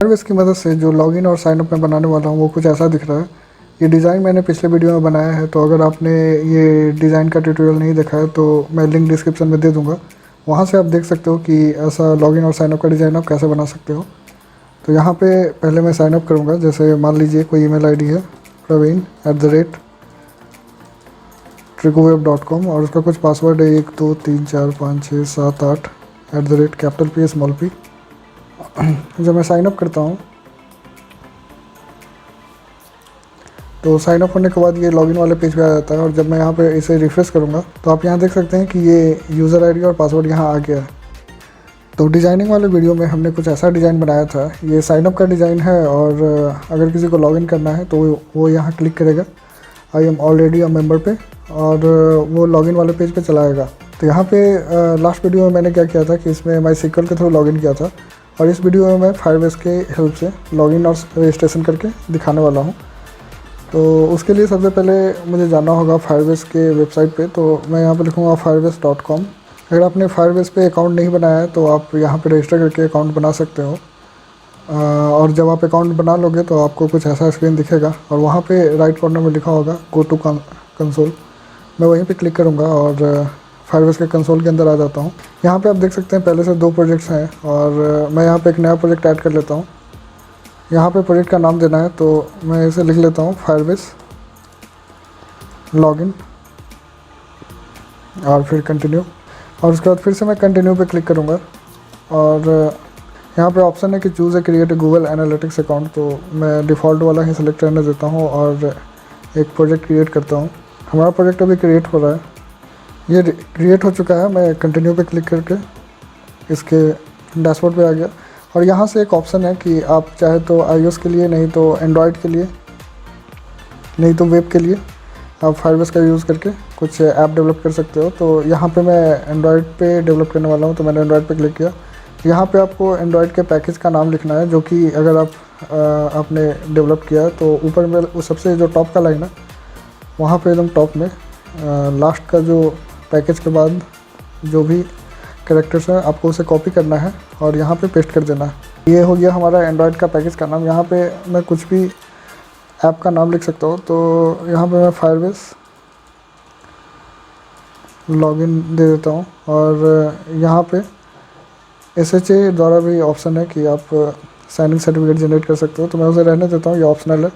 Firebase की मदद से जो लॉगिन और साइनअप मैं बनाने वाला हूँ वो कुछ ऐसा दिख रहा है। ये डिज़ाइन मैंने पिछले वीडियो में बनाया है, तो अगर आपने ये डिज़ाइन का ट्यूटोरियल नहीं देखा है तो मैं लिंक डिस्क्रिप्शन में दे दूँगा, वहाँ से आप देख सकते हो कि ऐसा लॉगिन और साइनअप का डिज़ाइन आप कैसे बना सकते हो। तो यहाँ पे पहले मैं साइनअप करूँगा। जैसे मान लीजिए कोई ईमेल आईडी है praveen@tricoweb.com और उसका कुछ पासवर्ड है 1 2 3 4 5 6 7 8 कैपिटल P स्मॉल p। जब मैं साइनअप करता हूँ तो साइनअप होने के बाद ये लॉगिन वाले पेज पे आ जाता है, और जब मैं यहाँ पे इसे रिफ्रेश करूँगा तो आप यहाँ देख सकते हैं कि ये यूज़र आईडी और पासवर्ड यहाँ आ गया है। तो डिज़ाइनिंग वाले वीडियो में हमने कुछ ऐसा डिज़ाइन बनाया था। ये साइनअप का डिज़ाइन है, और अगर किसी को लॉगिन करना है तो वो यहाँ क्लिक करेगा आई एम ऑलरेडी अ मेंबर पे, और वो लॉगिन वाले पेज पे चला आएगा। तो यहाँ पे लास्ट वीडियो में मैंने क्या किया था कि इसमें MySQL के थ्रू लॉगिन किया था, और इस वीडियो में मैं फायरबेस के हेल्प से लॉगिन और रजिस्ट्रेशन करके दिखाने वाला हूँ। तो उसके लिए सबसे पहले मुझे जाना होगा फायरबेस के वेबसाइट पे। तो मैं यहाँ पे लिखूँगा firebase.com। अगर आपने फायरबेस पे अकाउंट नहीं बनाया है तो आप यहाँ पे रजिस्टर करके अकाउंट बना सकते हो। और जब आप अकाउंट बना लोगे तो आपको कुछ ऐसा स्क्रीन दिखेगा, और वहाँ पे राइट कॉर्नर में लिखा होगा गो टू कंसोल। मैं वहीं पे क्लिक करूँगा और फायरबेस के कंसोल के अंदर आ जाता हूँ। यहाँ पे आप देख सकते हैं पहले से 2 प्रोजेक्ट्स हैं, और मैं यहाँ पे एक नया प्रोजेक्ट ऐड कर लेता हूँ। यहाँ पे प्रोजेक्ट का नाम देना है, तो मैं इसे लिख लेता हूँ फायरबेस लॉगिन, और फिर कंटिन्यू, और उसके बाद फिर से मैं कंटिन्यू पे क्लिक करूँगा। और यहाँ पे ऑप्शन है कि choose A create a Google analytics account, तो मैं डिफ़ॉल्ट वाला ही सेलेक्ट करने देता हूँ और एक प्रोजेक्ट क्रिएट करता हूँ। हमारा प्रोजेक्ट अभी क्रिएट हो रहा है, ये क्रिएट हो चुका है। मैं कंटिन्यू पे क्लिक करके इसके डैशबोर्ड पे आ गया, और यहाँ से एक ऑप्शन है कि आप चाहे तो iOS के लिए, नहीं तो एंड्रॉयड के लिए, नहीं तो वेब के लिए आप फायरबेस का यूज़ करके कुछ ऐप डेवलप कर सकते हो। तो यहाँ पे मैं एंड्रॉयड पे डेवलप करने वाला हूँ, तो मैंने एंड्रॉयड पे क्लिक किया। यहाँ पे आपको एंड्रॉयड के पैकेज का नाम लिखना है, जो कि अगर आपने डेवलप किया है तो ऊपर में उस सबसे जो टॉप का लाइन है वहाँ पे एकदम टॉप में लास्ट का जो पैकेज के बाद जो भी कैरेक्टर्स है आपको उसे कॉपी करना है और यहाँ पे पेस्ट कर देना है। ये हो गया हमारा एंड्रॉयड का पैकेज का नाम। यहाँ पे मैं कुछ भी ऐप का नाम लिख सकता हूँ। तो यहाँ पे मैं फायरबेस लॉगिन दे देता हूँ, और यहाँ पे SHA द्वारा भी ऑप्शन है कि आप साइनिंग सर्टिफिकेट जनरेट कर सकते हो, तो मैं उसे रहने देता हूँ, ये ऑप्शनल है।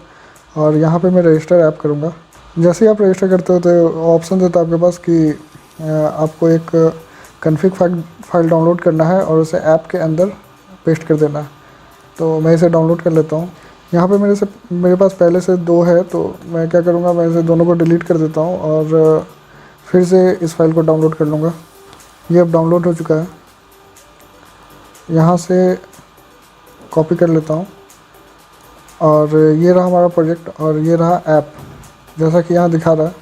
और यहाँ पे मैं रजिस्टर ऐप करूँगा। जैसे ही आप रजिस्टर करते हो तो ऑप्शन देता है आपके पास कि आपको एक कन्फिग फाइल डाउनलोड करना है और उसे ऐप के अंदर पेस्ट कर देना है। तो मैं इसे डाउनलोड कर लेता हूँ। यहाँ पे मेरे पास पहले से 2 है, तो मैं क्या करूँगा, मैं इसे दोनों को डिलीट कर देता हूँ और फिर से इस फाइल को डाउनलोड कर लूँगा। ये अब डाउनलोड हो चुका है। यहाँ से कॉपी कर लेता हूँ, और ये रहा हमारा प्रोजेक्ट, और ये रहा ऐप जैसा कि यहाँ दिखा रहा है।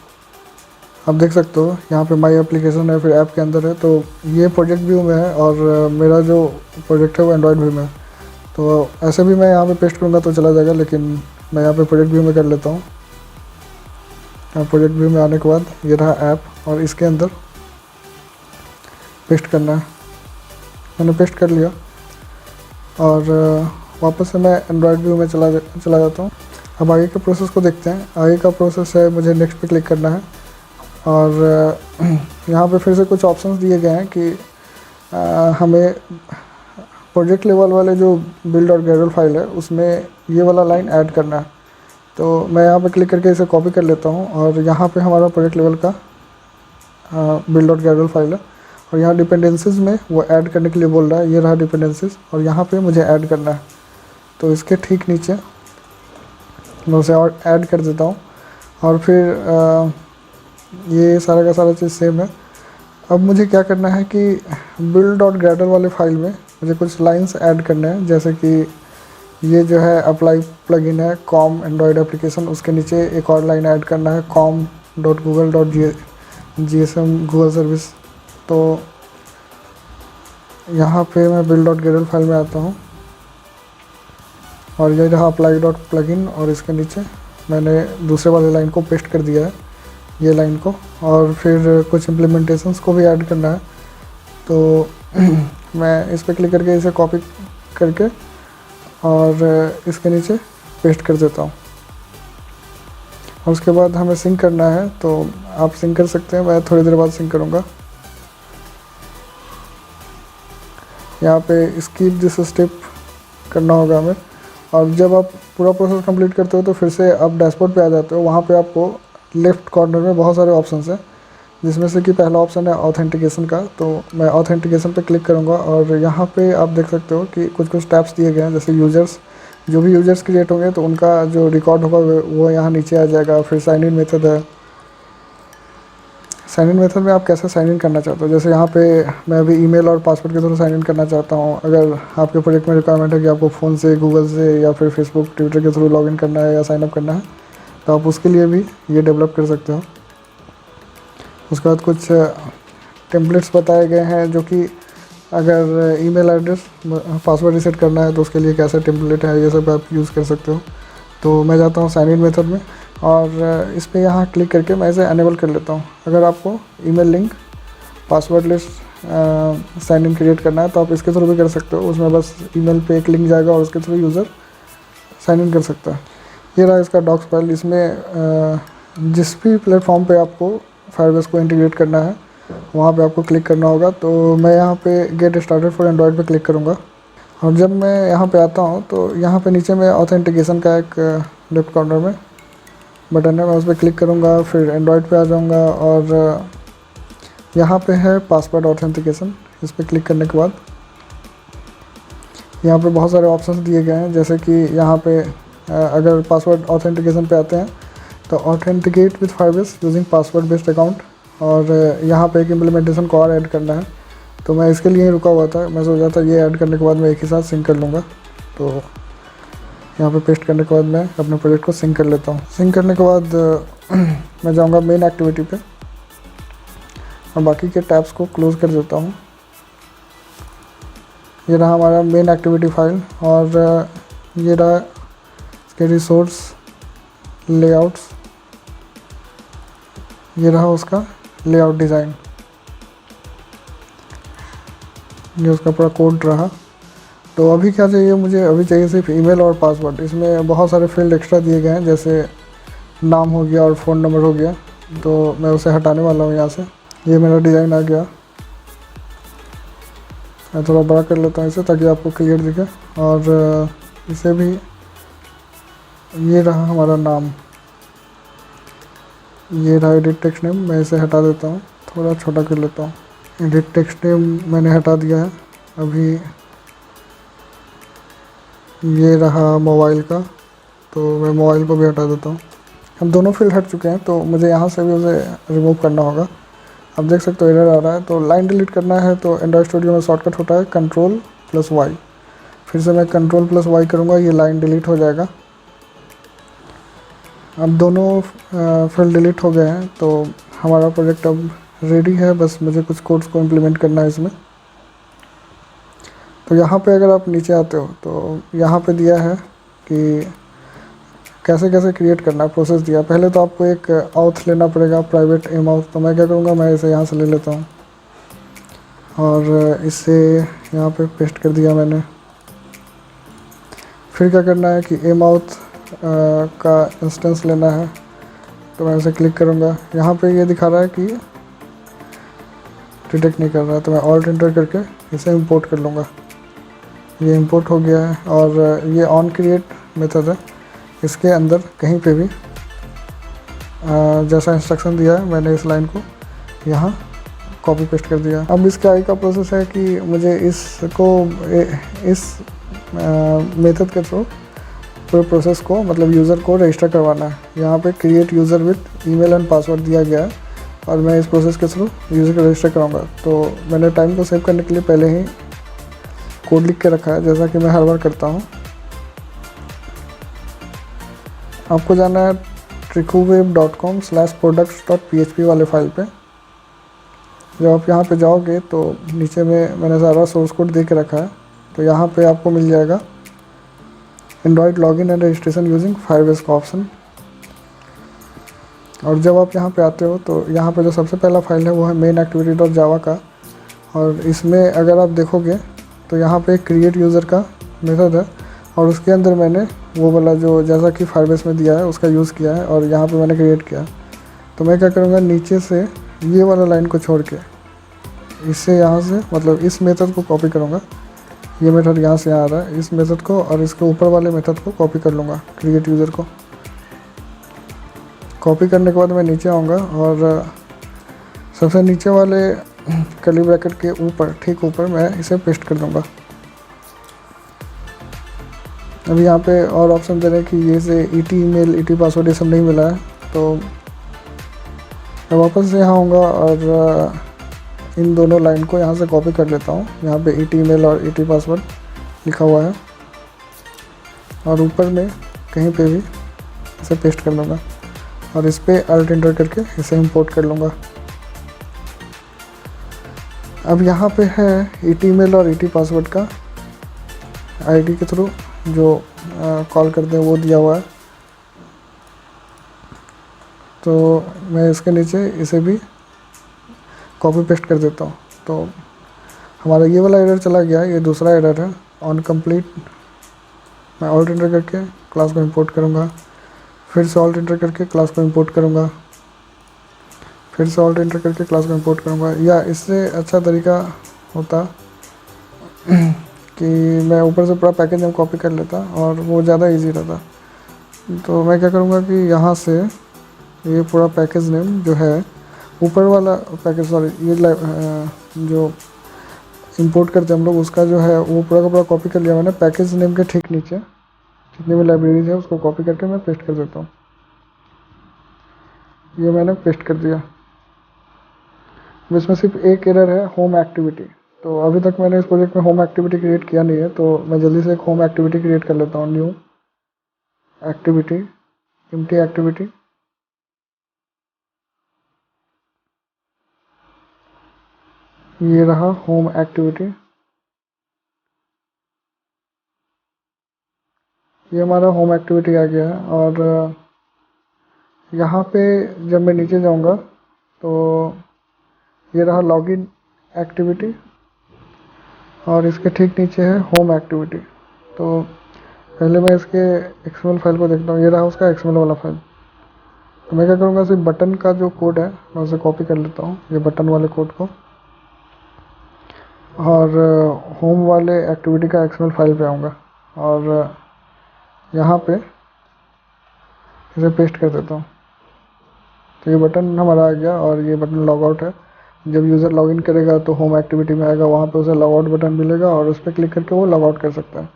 आप देख सकते हो यहाँ पे माई एप्लीकेशन है, फिर ऐप के अंदर है। तो ये प्रोजेक्ट व्यू में है, और मेरा जो प्रोजेक्ट है वो एंड्रॉयड व्यू में है। तो ऐसे भी मैं यहाँ पे पेस्ट करूँगा तो चला जाएगा, लेकिन मैं यहाँ पे प्रोजेक्ट व्यू में कर लेता हूँ। प्रोजेक्ट व्यू में आने के बाद ये रहा ऐप, और इसके अंदर पेस्ट करना है। मैंने पेस्ट कर लिया, और वापस से मैं एंड्रॉयड व्यू में चला जाता हूँ। अब आगे के प्रोसेस को देखते हैं। आगे का प्रोसेस है मुझे नेक्स्ट पे क्लिक करना है, और यहाँ पे फिर से कुछ ऑप्शंस दिए गए हैं कि हमें प्रोजेक्ट लेवल वाले जो बिल्ड और ग्रेडल फाइल है उसमें ये वाला लाइन ऐड करना है। तो मैं यहाँ पे क्लिक करके इसे कॉपी कर लेता हूँ, और यहाँ पे हमारा प्रोजेक्ट लेवल का बिल्ड और ग्रेडल फाइल है, और यहाँ डिपेंडेंसीज में वो ऐड करने के लिए बोल रहा है। ये रहा डिपेंडेंसीज, और यहाँ पे मुझे ऐड करना है। तो इसके ठीक नीचे मैं उसे और ऐड कर देता हूँ, और फिर ये सारा का सारा चीज़ सेम है। अब मुझे क्या करना है कि बिल्ड और ग्रेडल वाले फाइल में मुझे कुछ लाइंस ऐड करने हैं, जैसे कि ये जो है अप्लाई प्लगइन है कॉम एंड्रॉयड एप्लीकेशन, उसके नीचे एक और लाइन ऐड करना है com.google.gsm गूगल सर्विस। तो यहाँ पे मैं बिल्ड डॉट ग्रेडल फाइल में आता हूँ, और ये रहा अप्लाई डॉट प्लगइन, और इसके नीचे मैंने दूसरे वाले लाइन को पेस्ट कर दिया है, ये लाइन को। और फिर कुछ इम्प्लीमेंटेशंस को भी ऐड करना है। तो मैं इस पर क्लिक करके इसे कॉपी करके और इसके नीचे पेस्ट कर देता हूँ। और उसके बाद हमें सिंक करना है, तो आप सिंक कर सकते हैं, मैं थोड़ी देर बाद सिंक करूँगा। यहाँ पे स्किप दिस स्टेप करना होगा हमें। और जब आप पूरा प्रोसेस कंप्लीट करते हो तो फिर से आप डैशबोर्ड पे आ जाते हो। वहाँ पे आपको लेफ़्ट कॉर्नर में बहुत सारे ऑप्शंस हैं, जिसमें से कि पहला ऑप्शन है ऑथेंटिकेशन का। तो मैं ऑथेंटिकेशन पे क्लिक करूँगा और यहाँ पे आप देख सकते हो कि कुछ कुछ टैब्स दिए गए हैं, जैसे यूज़र्स, जो भी यूज़र्स क्रिएट होंगे तो उनका जो रिकॉर्ड होगा वो यहाँ नीचे आ जाएगा। फिर साइन इन मेथड है। साइन इन मेथड में आप कैसे साइन इन करना चाहते हो, जैसे यहाँ पे मैं अभी ईमेल और पासवर्ड के थ्रू साइन इन करना चाहता हूँ। अगर आपके प्रोजेक्ट में रिक्वायरमेंट है कि आपको फ़ोन से, गूगल से या फिर फेसबुक, ट्विटर के थ्रू लॉगिन करना है या साइन अप करना है, तो आप उसके लिए भी ये डेवलप कर सकते हो। उसके बाद कुछ टेम्पलेट्स बताए गए हैं, जो कि अगर ईमेल एड्रेस, पासवर्ड रीसेट करना है तो उसके लिए कैसा टेम्पलेट है, ये सब आप यूज़ कर सकते हो। तो मैं जाता हूँ साइन इन मेथड में और इस पर यहाँ क्लिक करके मैं इसे अनेबल कर लेता हूँ। अगर आपको email link, password list sign in create करना है तो आप इसके थ्रू भी कर सकते हो। उसमें बस ईमेल पे एक लिंक जाएगा और उसके थ्रू यूज़र साइन इन कर सकता है। ये रहा इसका डॉक्स फाइल। इसमें जिस भी प्लेटफॉर्म पे आपको फायरबेस को इंटीग्रेट करना है वहाँ पे आपको क्लिक करना होगा। तो मैं यहाँ पे गेट स्टार्टेड फॉर एंड्रॉयड पे क्लिक करूँगा। और जब मैं यहाँ पे आता हूँ तो यहाँ पे नीचे में ऑथेंटिकेशन का एक लेफ्ट कॉर्नर में बटन है, मैं उस पर क्लिक करूँगा। फिर एंड्रॉयड पे आ जाऊँगा और यहाँ पे है पासवर्ड ऑथेंटिकेशन। इस पर क्लिक करने के बाद यहाँ पे बहुत सारे ऑप्शंस दिए गए हैं, जैसे कि यहाँ पे अगर पासवर्ड ऑथेंटिकेशन पे आते हैं तो authenticate with Firebase using password based account. और यहाँ पे एक इम्प्लीमेंटेशन को और ऐड करना है, तो मैं इसके लिए ही रुका हुआ था। मैं सोचा था ये ऐड करने के बाद मैं एक ही साथ सिंक कर लूँगा। तो यहाँ पे पेस्ट करने के बाद मैं अपने प्रोजेक्ट को सिंक कर लेता हूँ। सिंक करने के बाद मैं जाऊँगा मेन एक्टिविटी पे और बाकी के टैब्स को क्लोज़ कर देता हूँ। ये रहा हमारा मेन एक्टिविटी फाइल और ये रहा इसके रिसोर्स लेआउट्स। ये रहा उसका लेआउट डिज़ाइन, ये उसका पूरा कोड रहा। तो अभी क्या चाहिए मुझे, अभी चाहिए सिर्फ ईमेल और पासवर्ड। इसमें बहुत सारे फील्ड एक्स्ट्रा दिए गए हैं, जैसे नाम हो गया और फ़ोन नंबर हो गया, तो मैं उसे हटाने वाला हूँ यहाँ से। ये मेरा डिज़ाइन आ गया। मैं थोड़ा बड़ा कर लेता हूँ इसे ताकि आपको क्लियर दिखे। और इसे भी, ये रहा हमारा नाम, ये रहा एडिट टेक्स्ट नेम। मैं इसे हटा देता हूँ, थोड़ा छोटा कर लेता हूँ। एडिट टेक्स्ट नेम मैंने हटा दिया है। अभी ये रहा मोबाइल का, तो मैं मोबाइल को भी हटा देता हूँ। हम दोनों फील्ड हट चुके हैं, तो मुझे यहाँ से भी उसे रिमूव करना होगा। आप देख सकते हो एरर आ रहा है। तो लाइन डिलीट करना है तो एंड्रॉयड स्टूडियो में शॉर्टकट होता है Ctrl+Y। फिर से मैं Ctrl+Y करूँगा, ये लाइन डिलीट हो जाएगा। अब दोनों फील्ड डिलीट हो गए हैं, तो हमारा प्रोजेक्ट अब रेडी है। बस मुझे कुछ कोड्स को इम्प्लीमेंट करना है इसमें। तो यहाँ पे अगर आप नीचे आते हो तो यहाँ पे दिया है कि कैसे कैसे क्रिएट करना है, प्रोसेस दिया। पहले तो आपको एक ऑथ लेना पड़ेगा, प्राइवेट एम ऑथ। तो मैं क्या करूँगा, मैं इसे यहाँ से ले लेता हूँ और इसे यहाँ पे पेस्ट कर दिया मैंने। फिर क्या करना है कि एम ऑथ का इंस्टेंस लेना है, तो मैं इसे क्लिक करूँगा। यहाँ पे ये दिखा रहा है कि डिटेक्ट नहीं कर रहा है, तो मैं ऑल्ट एंटर करके इसे इंपोर्ट कर लूँगा। ये इंपोर्ट हो गया है। और ये ऑन क्रिएट मेथड है, इसके अंदर कहीं पे भी जैसा इंस्ट्रक्शन दिया है मैंने इस लाइन को यहाँ कॉपी पेस्ट कर दिया। अब इसके आगे का प्रोसेस है कि मुझे इसको इस मेथड के थ्रू पूरे प्रोसेस को, मतलब यूज़र को रजिस्टर करवाना है। यहाँ पे create user with email and password दिया गया है और मैं इस प्रोसेस के थ्रू यूज़र को रजिस्टर कराऊंगा। तो मैंने टाइम को सेव करने के लिए पहले ही कोड लिख के रखा है, जैसा कि मैं हर बार करता हूँ। आपको जाना है tricoweb.com/products.php वाले फाइल पे। जब आप यहाँ पे जाओगे तो नीचे में मैंने सारा सोर्स कोड दे के रखा है, तो यहाँ पे आपको मिल जाएगा Android login and registration using Firebase का ऑप्शन। और जब आप यहाँ पे आते हो तो यहाँ पे जो सबसे पहला फाइल है वो है मेन एक्टिविटी.java का। और इसमें अगर आप देखोगे तो यहाँ पे क्रिएट यूज़र का मेथड है और उसके अंदर मैंने वो वाला जो जैसा कि फायरबेस में दिया है उसका यूज़ किया है और यहाँ पे मैंने क्रिएट किया। तो मैं क्या करूँगा, नीचे से ये वाला लाइन को छोड़ के इससे यहाँ से मतलब इस मेथड को कॉपी करूँगा। ये मेथड यहाँ से आ रहा है, इस मेथड को और इसके ऊपर वाले मेथड को कॉपी कर लूँगा, क्रिएट यूज़र को। कॉपी करने के बाद मैं नीचे आऊँगा और सबसे नीचे वाले कर्ली ब्रैकेट के ऊपर, ठीक ऊपर, मैं इसे पेस्ट कर दूँगा। अभी यहाँ पे और ऑप्शन दे रहे हैं कि ये से ईटी ईमेल, ईटी पासवर्ड ये सब नहीं मिला है। तो मैं वापस से यहाँ आऊँगा और इन दोनों लाइन को यहाँ से कॉपी कर लेता हूँ। यहाँ पे ईटी ईमेल और ईटी पासवर्ड लिखा हुआ है और ऊपर में कहीं पे भी इसे पेस्ट कर लूँगा और इस पर अल्ट एंटर करके इसे इंपोर्ट कर लूँगा। अब यहाँ पे है ईटी ईमेल और ईटी पासवर्ड का आईडी के थ्रू जो कॉल करते हैं वो दिया हुआ है। तो मैं इसके नीचे इसे भी कॉपी पेस्ट कर देता हूँ। तो हमारा ये वाला एरर चला गया, ये दूसरा एरर है ऑन कंप्लीट। मैं ऑल्ट एंटर करके क्लास को इंपोर्ट करूँगा, फिर से ऑल्ट एंटर करके क्लास को इंपोर्ट करूँगा, फिर से ऑल्ट एंटर करके क्लास को इंपोर्ट करूँगा। या इससे अच्छा तरीका होता कि मैं ऊपर से पूरा पैकेज नेम कॉपी कर लेता और वो ज़्यादा इजी रहता। तो मैं क्या करूँगा कि यहाँ से ये पूरा पैकेज नेम जो है ऊपर वाला पैकेज, सॉरी ये जो इंपोर्ट करते हैं हम लोग, उसका जो है वो पूरा का पूरा कॉपी कर लिया मैंने। पैकेज नेम के ठीक नीचे जितनी भी लाइब्रेरीज है उसको कॉपी करके मैं पेस्ट कर देता हूँ। ये मैंने पेस्ट कर दिया। इसमें सिर्फ एक एरर है, होम एक्टिविटी। तो अभी तक मैंने इस प्रोजेक्ट में होम एक्टिविटी क्रिएट किया नहीं है, तो मैं जल्दी से एक होम एक्टिविटी क्रिएट कर लेता हूँ। New activity, empty activity. ये रहा होम एक्टिविटी। ये हमारा होम एक्टिविटी आ गया है। और यहाँ पे जब मैं नीचे जाऊँगा तो ये रहा लॉगिन एक्टिविटी और इसके ठीक नीचे है होम एक्टिविटी। तो पहले मैं इसके एक्सएमएल फाइल को देखता हूँ। ये रहा उसका एक्सएमएल वाला फाइल। तो मैं क्या करूँगा, सिर्फ बटन का जो कोड है मैं उसे कॉपी कर लेता हूँ, ये बटन वाले कोड को, और होम वाले एक्टिविटी का एक्सएमएल फाइल पे आऊँगा और यहाँ पे इसे पेस्ट कर देता हूँ। तो ये बटन हमारा आ गया और ये बटन लॉग आउट है। जब यूज़र लॉगिन करेगा तो होम एक्टिविटी में आएगा, वहाँ पे उसे लॉग आउट बटन मिलेगा और उस पर क्लिक करके वो लॉग आउट कर सकता है।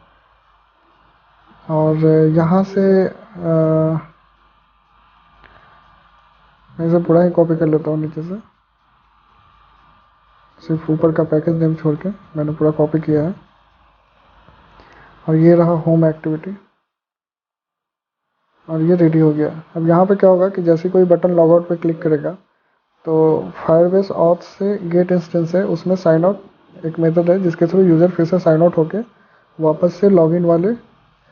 और यहाँ से मैं इसे पूरा ही कॉपी कर लेता हूँ नीचे से, सिर्फ ऊपर का पैकेज नेम छोड़ के मैंने पूरा कॉपी किया है। और ये रहा होम एक्टिविटी और ये रेडी हो गया। अब यहाँ पे क्या होगा कि जैसे कोई बटन लॉग आउट पे क्लिक करेगा तो फायरबेस ऑथ से गेट इंस्टेंस है, उसमें साइन आउट एक मेथड है जिसके थ्रू यूज़र फिर से साइन आउट होके वापस से लॉगिन वाले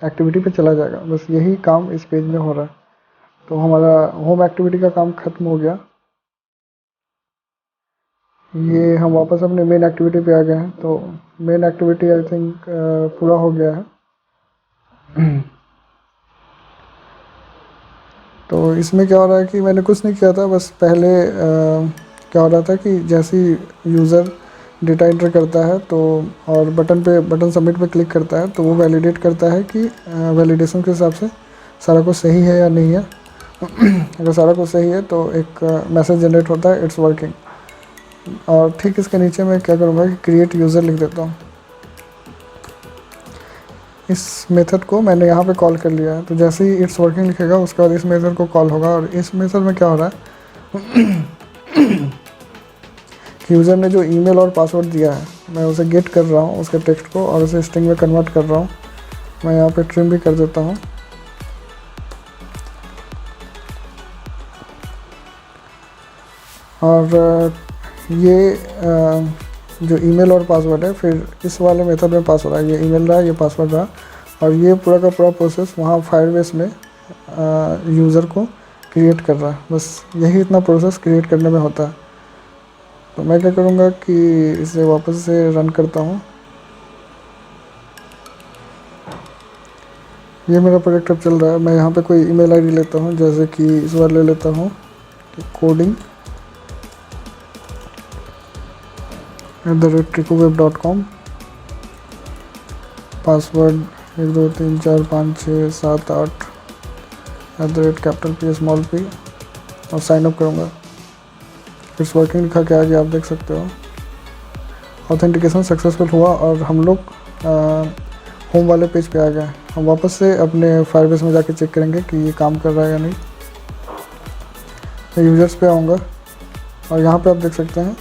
एक्टिविटी पे चला जाएगा। बस यही काम इस पेज में हो रहा है। तो हमारा होम एक्टिविटी का काम ख़त्म हो गया। ये हम वापस अपने मेन एक्टिविटी पे आ गए हैं। तो मेन एक्टिविटी आई थिंक पूरा हो गया है। तो इसमें क्या हो रहा है कि मैंने कुछ नहीं किया था, बस पहले क्या हो रहा था कि जैसे ही यूज़र डेटा एंटर करता है तो और बटन सबमिट पे क्लिक करता है तो वो वैलिडेट करता है कि वैलिडेशन के हिसाब से सारा कुछ सही है या नहीं है। अगर सारा कुछ सही है तो एक मैसेज जनरेट होता है, इट्स वर्किंग। और ठीक इसके नीचे मैं क्या करूँगा कि क्रिएट यूज़र लिख देता हूँ। इस मेथड को मैंने यहाँ पे कॉल कर लिया है। तो जैसे ही इट्स वर्किंग लिखेगा उसके बाद इस मेथड को कॉल होगा। और इस मेथड में क्या हो रहा है कि यूज़र ने जो ईमेल और पासवर्ड दिया है मैं उसे गेट कर रहा हूँ उसके टेक्स्ट को और उसे स्ट्रिंग में कन्वर्ट कर रहा हूँ। मैं यहाँ पे ट्रिम भी कर देता हूँ। और ये जो ईमेल और पासवर्ड है फिर इस वाले मेथड में पास हो रहा है। ये ईमेल रहा, ये पासवर्ड रहा और ये पूरा का पूरा प्रोसेस वहाँ फायरबेस में यूज़र को क्रिएट कर रहा है। बस यही इतना प्रोसेस क्रिएट करने में होता है। तो मैं क्या करूँगा कि इसे वापस से रन करता हूँ। ये मेरा प्रोजेक्ट अब चल रहा है। मैं यहाँ पे कोई ईमेल आईडी लेता हूँ, जैसे कि इस बार ले लेता हूँ coding@tricoweb.com, पासवर्ड 12345678 @P और साइन अप करूँगा। इट्स वर्किंग लिखा के आगे आप देख सकते हो। ऑथेंटिकेशन सक्सेसफुल हुआ और हम लोग होम वाले पेज पे आ गए। हम वापस से अपने फायरबेस में जाके चेक करेंगे कि ये काम कर रहा है या नहीं। मैं यूज़र्स पे आऊँगा और यहाँ पे आप देख सकते हैं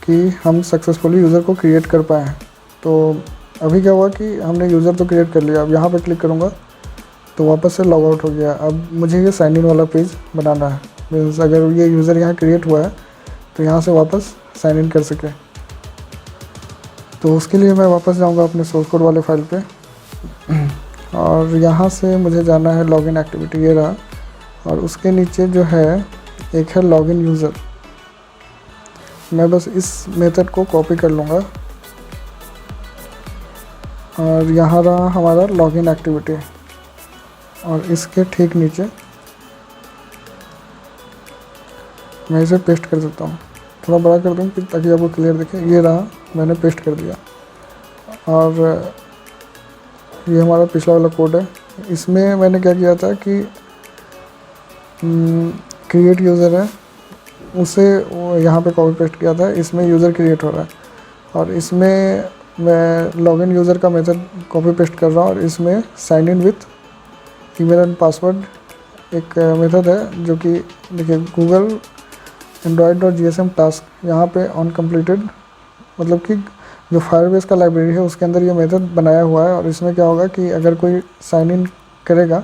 कि हम सक्सेसफुली यूज़र को क्रिएट कर पाए हैं। तो अभी क्या हुआ कि हमने यूज़र तो क्रिएट कर लिया। अब यहाँ पे क्लिक करूँगा तो वापस से लॉग आउट हो गया। अब मुझे ये साइन इन वाला पेज बनाना है। मीन्स अगर ये यूज़र यहाँ क्रिएट हुआ है तो यहाँ से वापस साइन इन कर सके। तो उसके लिए मैं वापस जाऊँगा अपने सोर्स कोड वाले फाइल पे और यहाँ से मुझे जाना है लॉगिन एक्टिविटी, ये रहा। और उसके नीचे जो है एक है लॉगिन यूज़र। मैं बस इस मेथड को कॉपी कर लूँगा और यहाँ रहा हमारा लॉगिन एक्टिविटी और इसके ठीक नीचे मैं इसे पेस्ट कर देता हूँ। थोड़ा बड़ा कर दूँ ताकि आपको क्लियर दिखे। ये रहा, मैंने पेस्ट कर दिया। और ये हमारा पिछला वाला कोड है। इसमें मैंने क्या किया था कि क्रिएट यूज़र है उसे यहाँ पे कॉपी पेस्ट किया था। इसमें यूज़र क्रिएट हो रहा है और इसमें मैं लॉगिन यूज़र का मेथड कॉपी पेस्ट कर रहा हूँ और इसमें sign in with email and password एक मेथड है जो कि देखिए गूगल Android.gsm टास्क यहाँ पे ऑन कंप्लीटेड, मतलब कि जो फायरबेस का लाइब्रेरी है उसके अंदर ये मेथड बनाया हुआ है। और इसमें क्या होगा कि अगर कोई साइन इन करेगा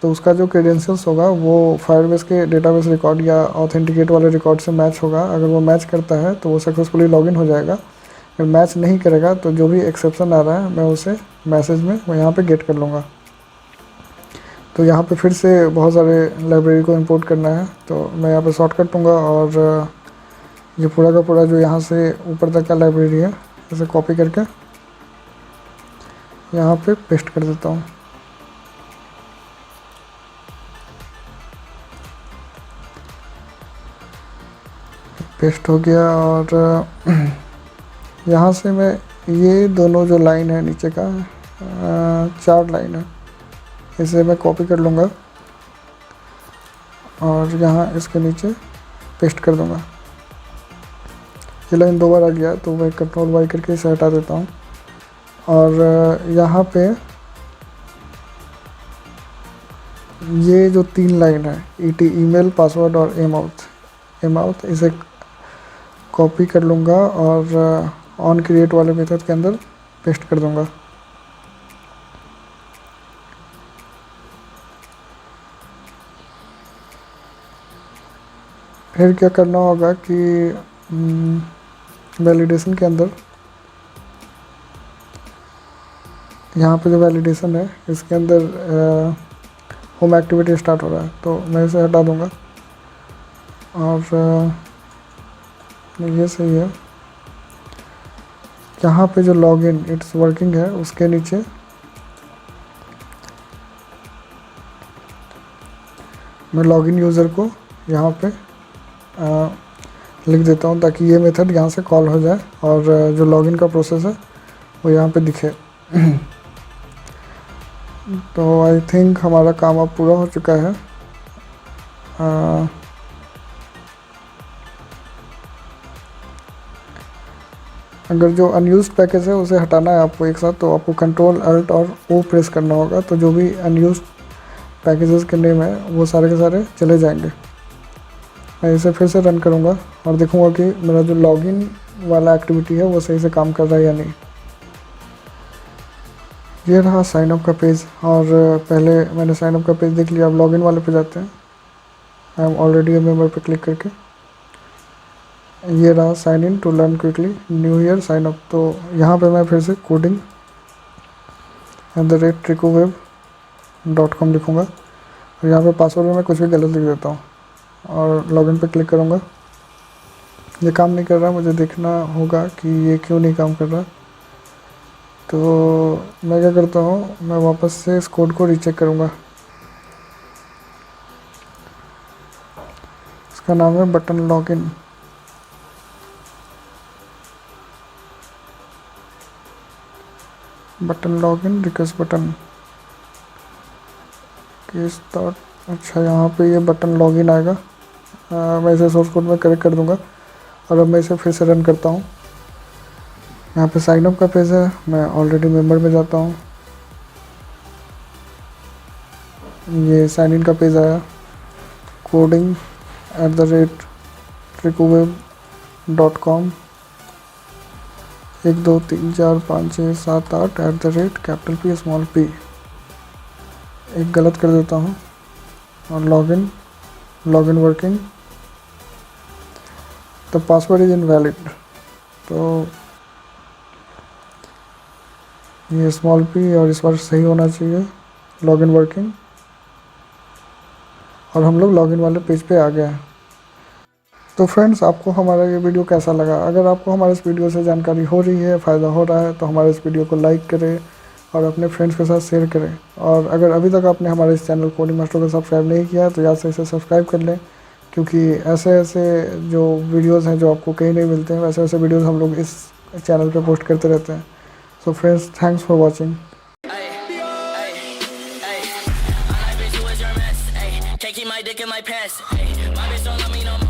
तो उसका जो क्रेडेंशियल्स होगा वो फायरबेस के डेटाबेस रिकॉर्ड या ऑथेंटिकेट वाले रिकॉर्ड से मैच होगा। अगर वो मैच करता है तो वो सक्सेसफुली लॉगिन हो जाएगा। अगर मैच नहीं करेगा तो जो भी एक्सेप्शन आ रहा है मैं उसे मैसेज में मैं यहाँ पे गेट कर लूँगा। तो यहाँ पे फिर से बहुत सारे लाइब्रेरी को इंपोर्ट करना है, तो मैं यहाँ पे शॉर्टकट दूँगा और ये पूरा का पूरा जो यहाँ से ऊपर तक का लाइब्रेरी है इसे कॉपी करके यहाँ पे पेस्ट कर देता हूँ। पेस्ट हो गया और यहाँ से मैं ये दोनों जो लाइन है नीचे का 4 लाइन है, इसे मैं कॉपी कर लूँगा और यहाँ इसके नीचे पेस्ट कर दूँगा। ये लाइन 2 बार आ गया तो मैं Ctrl+Y करके इसे हटा देता हूँ। और यहाँ पे ये जो 3 लाइन है ET ईमेल पासवर्ड और एमाउथ इसे कॉपी कर लूँगा और ऑन क्रिएट वाले मेथड के अंदर पेस्ट कर दूँगा। फिर क्या करना होगा कि वैलिडेशन के अंदर यहाँ पे जो वैलिडेशन है इसके अंदर होम एक्टिविटी स्टार्ट हो रहा है तो मैं इसे हटा दूँगा। और ये सही है। यहाँ पे जो लॉगिन इट्स वर्किंग है उसके नीचे मैं लॉगिन यूज़र को यहाँ पे लिख देता हूँ ताकि ये मेथड यहाँ से कॉल हो जाए और जो लॉगिन का प्रोसेस है वो यहाँ पे दिखे। तो आई थिंक हमारा काम अब पूरा हो चुका है। अगर जो अनयूज्ड पैकेज है उसे हटाना है आपको एक साथ, तो आपको Ctrl+Alt+O प्रेस करना होगा। तो जो भी अनयूज्ड पैकेजेस के नेम है वो सारे के सारे चले जाएंगे। मैं इसे फिर से रन करूँगा और देखूँगा कि मेरा जो लॉगिन वाला एक्टिविटी है वो सही से काम कर रहा है या नहीं। ये रहा साइन अप का पेज और पहले मैंने साइन अप का पेज देख लिया। अब लॉगिन वाले पे जाते हैं। I am already a member पे क्लिक करके ये रहा sign in to learn quickly new year sign up. तो यहाँ पे मैं फिर से coding@tricoweb.com लिखूँगा और यहाँ पे पासवर्ड में मैं कुछ भी गलत लिख देता हूँ और लॉगिन पे क्लिक करूँगा। ये काम नहीं कर रहा, मुझे देखना होगा कि ये क्यों नहीं काम कर रहा। तो मैं क्या करता हूँ, मैं वापस से इस कोड को रीचेक करूँगा। इसका नाम है button login. Button login request button case dot, अच्छा यहाँ पे ये बटन लॉगिन आएगा। मैं इसे सोर्स कोड में करेक्ट कर दूँगा। और अब मैं इसे फिर से रन करता हूँ। यहाँ पे साइन अप का पेज है, मैं ऑलरेडी मेंबर में जाता हूँ। ये साइन इन का पेज आया, coding@tricoweb.com 1 2 3 4 5 6 7 8 @P स्मॉल p। एक गलत कर देता हूँ और login working, the password is invalid. तो ये स्मॉल p और इस बार सही होना चाहिए, लॉगिन वर्किंग। और हम लोग लॉगिन वाले पेज पे आ गए हैं। तो फ्रेंड्स, आपको हमारा ये वीडियो कैसा लगा? अगर आपको हमारे इस वीडियो से जानकारी हो रही है, फ़ायदा हो रहा है, तो हमारे इस वीडियो को लाइक करें और अपने फ्रेंड्स के साथ शेयर करें। और अगर अभी तक आपने हमारे इस चैनल कोडिंग मास्टर को सब्सक्राइब नहीं किया तो यहाँ से इसे सब्सक्राइब कर लें, क्योंकि ऐसे ऐसे जो वीडियोज़ हैं जो आपको कहीं नहीं मिलते हैं, वैसे वैसे वीडियोज़ हम लोग इस चैनल पर पोस्ट करते रहते हैं। So friends, thanks for watching. Can't keep my dick in my pants. My bitch don't love me no more.